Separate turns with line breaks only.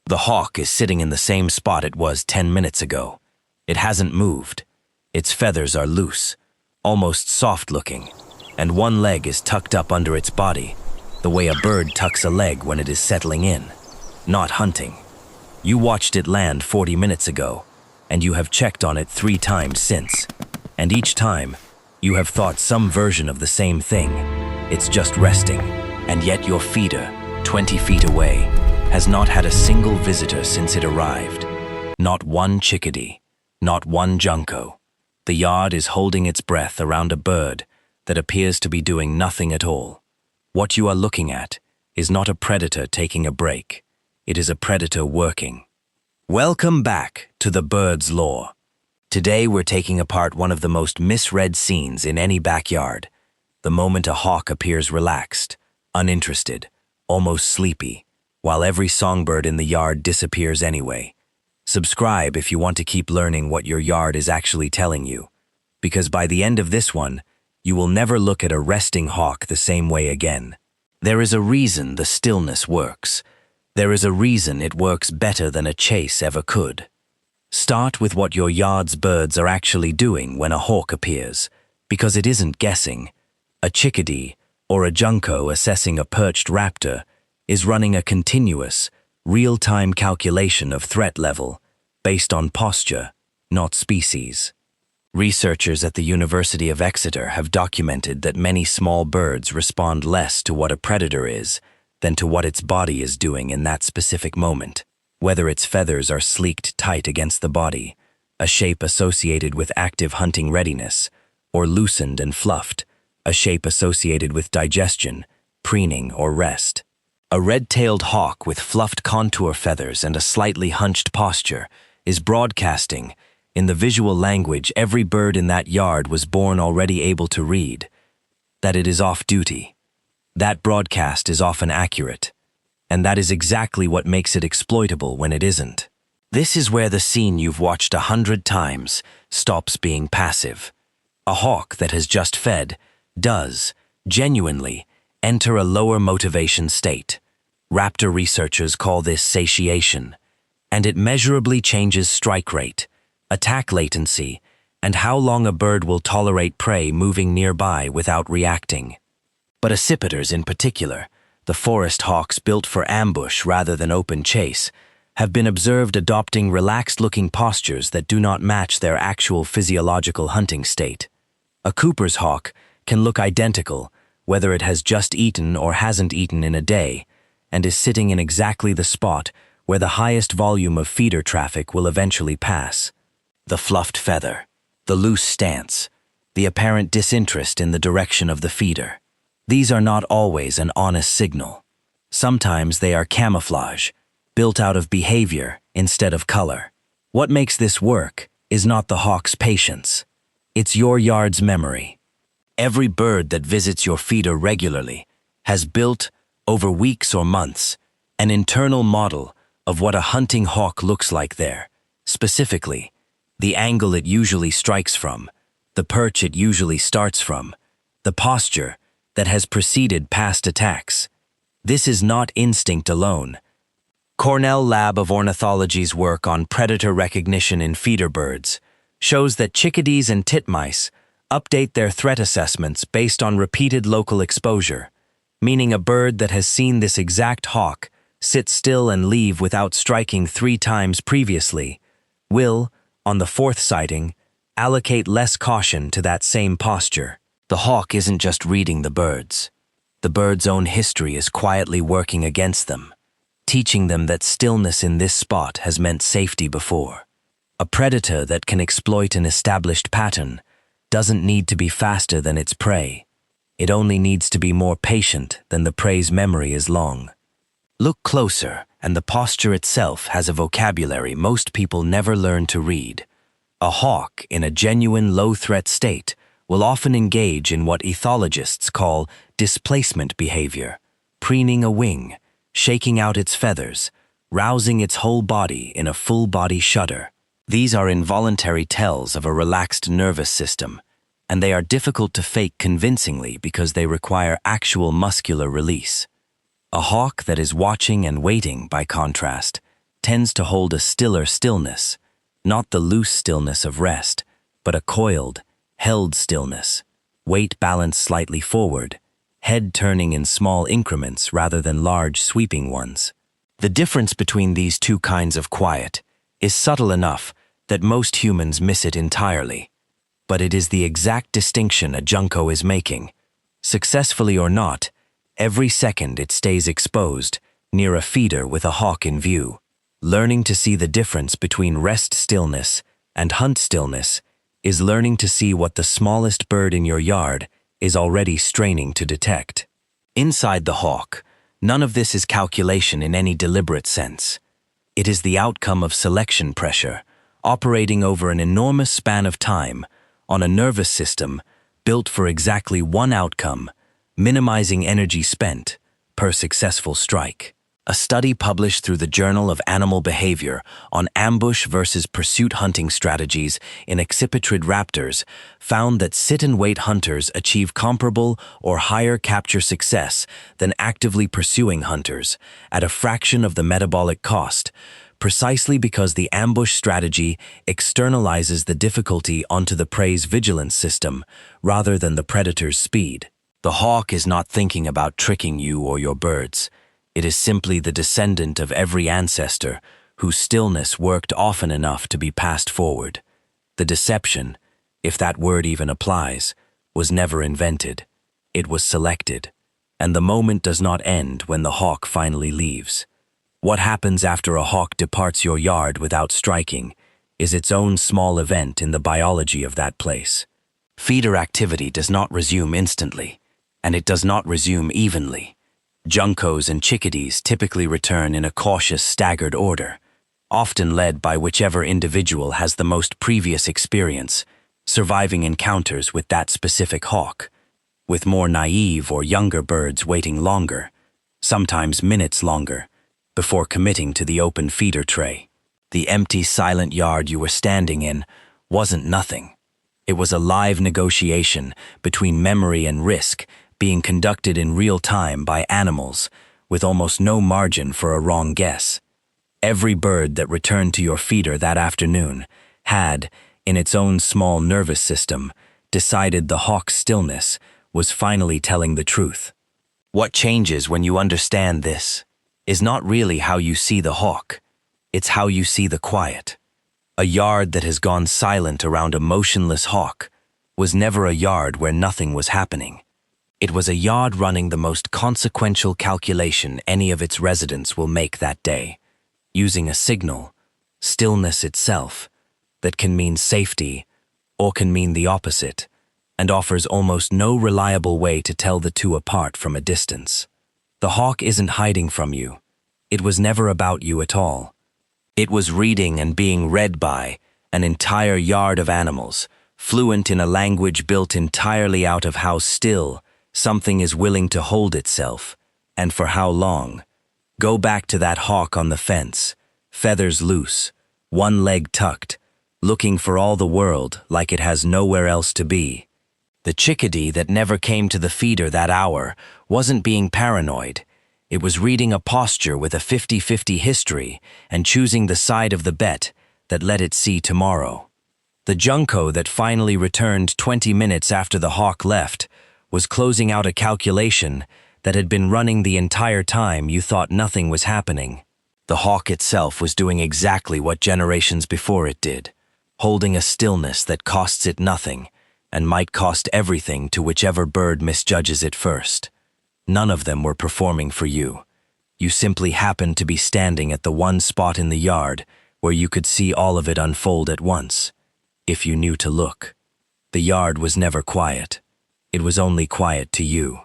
The hawk is sitting in the same spot it was 10 minutes ago. It hasn't moved. Its feathers are loose, almost soft-looking, and one leg is tucked up under its body, the way a bird tucks a leg when it is settling in, not hunting. You watched it land 40 minutes ago, and you have checked on it 3 times since, and each time, you have thought some version of the same thing. It's just resting, and yet your feeder, 20 feet away, has not had a single visitor since it arrived. Not one chickadee, not one junco. The yard is holding its breath around a bird that appears to be doing nothing at all. What you are looking at is not a predator taking a break. It is a predator working. Welcome back to the bird's lore. Today we're taking apart one of the most misread scenes in any backyard, the moment a hawk appears relaxed, uninterested, almost sleepy, while every songbird in the yard disappears anyway. Subscribe if you want to keep learning what your yard is actually telling you, because by the end of this one, you will never look at a resting hawk the same way again. There is a reason the stillness works. There is a reason it works better than a chase ever could. Start with what your yard's birds are actually doing when a hawk appears, because it isn't guessing. A chickadee or a junco assessing a perched raptor is running a continuous, real-time calculation of threat level based on posture, not species. Researchers at the University of Exeter have documented that many small birds respond less to what a predator is than to what its body is doing in that specific moment. Whether its feathers are sleeked tight against the body, a shape associated with active hunting readiness, or loosened and fluffed, a shape associated with digestion, preening, or rest. A red-tailed hawk with fluffed contour feathers and a slightly hunched posture is broadcasting, in the visual language every bird in that yard was born already able to read, that it is off duty. That broadcast is often accurate, and that is exactly what makes it exploitable when it isn't. This is where the scene you've watched 100 times stops being passive. A hawk that has just fed does, genuinely, enter a lower motivation state. Raptor researchers call this satiation, and it measurably changes strike rate, attack latency, and how long a bird will tolerate prey moving nearby without reacting. But accipiters in particular, the forest hawks built for ambush rather than open chase, have been observed adopting relaxed-looking postures that do not match their actual physiological hunting state. A Cooper's hawk can look identical, whether it has just eaten or hasn't eaten in a day, and is sitting in exactly the spot where the highest volume of feeder traffic will eventually pass. The fluffed feather, the loose stance, the apparent disinterest in the direction of the feeder. These are not always an honest signal. Sometimes they are camouflage, built out of behavior instead of color. What makes this work is not the hawk's patience. It's your yard's memory. Every bird that visits your feeder regularly has built, over weeks or months, an internal model of what a hunting hawk looks like there. Specifically, the angle it usually strikes from, the perch it usually starts from, the posture that has preceded past attacks. This is not instinct alone. Cornell Lab of Ornithology's work on predator recognition in feeder birds shows that chickadees and titmice update their threat assessments based on repeated local exposure, meaning a bird that has seen this exact hawk sit still and leave without striking 3 times previously will, on the 4th sighting, allocate less caution to that same posture. The hawk isn't just reading the birds. The bird's own history is quietly working against them, teaching them that stillness in this spot has meant safety before. A predator that can exploit an established pattern doesn't need to be faster than its prey. It only needs to be more patient than the prey's memory is long. Look closer, and the posture itself has a vocabulary most people never learn to read. A hawk in a genuine low-threat state will often engage in what ethologists call displacement behavior, preening a wing, shaking out its feathers, rousing its whole body in a full-body shudder. These are involuntary tells of a relaxed nervous system, and they are difficult to fake convincingly because they require actual muscular release. A hawk that is watching and waiting, by contrast, tends to hold a stiller stillness, not the loose stillness of rest, but a coiled, held stillness, weight balanced slightly forward, head turning in small increments rather than large sweeping ones. The difference between these two kinds of quiet is subtle enough that most humans miss it entirely. But it is the exact distinction a junco is making. Successfully or not, every second it stays exposed, near a feeder with a hawk in view. Learning to see the difference between rest stillness and hunt stillness is learning to see what the smallest bird in your yard is already straining to detect. Inside the hawk, none of this is calculation in any deliberate sense. It is the outcome of selection pressure, operating over an enormous span of time, on a nervous system built for exactly one outcome, minimizing energy spent per successful strike. A study published through the Journal of Animal Behavior on ambush versus pursuit hunting strategies in accipitrid raptors found that sit-and-wait hunters achieve comparable or higher capture success than actively pursuing hunters at a fraction of the metabolic cost, precisely because the ambush strategy externalizes the difficulty onto the prey's vigilance system rather than the predator's speed. The hawk is not thinking about tricking you or your birds. It is simply the descendant of every ancestor whose stillness worked often enough to be passed forward. The deception, if that word even applies, was never invented. It was selected, and the moment does not end when the hawk finally leaves. What happens after a hawk departs your yard without striking is its own small event in the biology of that place. Feeder activity does not resume instantly, and it does not resume evenly. Juncos and chickadees typically return in a cautious, staggered order, often led by whichever individual has the most previous experience, surviving encounters with that specific hawk, with more naive or younger birds waiting longer, sometimes minutes longer, before committing to the open feeder tray. The empty, silent yard you were standing in wasn't nothing. It was a live negotiation between memory and risk, being conducted in real time by animals, with almost no margin for a wrong guess. Every bird that returned to your feeder that afternoon had, in its own small nervous system, decided the hawk's stillness was finally telling the truth. What changes when you understand this is not really how you see the hawk, it's how you see the quiet. A yard that has gone silent around a motionless hawk was never a yard where nothing was happening. It was a yard running the most consequential calculation any of its residents will make that day, using a signal, stillness itself, that can mean safety or can mean the opposite, and offers almost no reliable way to tell the two apart from a distance. The hawk isn't hiding from you. It was never about you at all. It was reading and being read by an entire yard of animals, fluent in a language built entirely out of how still something is willing to hold itself, and for how long. Go back to that hawk on the fence, feathers loose, one leg tucked, looking for all the world like it has nowhere else to be. The chickadee that never came to the feeder that hour wasn't being paranoid. It was reading a posture with a 50-50 history and choosing the side of the bet that let it see tomorrow. The junco that finally returned 20 minutes after the hawk left was closing out a calculation that had been running the entire time you thought nothing was happening. The hawk itself was doing exactly what generations before it did, holding a stillness that costs it nothing and might cost everything to whichever bird misjudges it first. None of them were performing for you. You simply happened to be standing at the one spot in the yard where you could see all of it unfold at once, if you knew to look. The yard was never quiet. It was only quiet to you.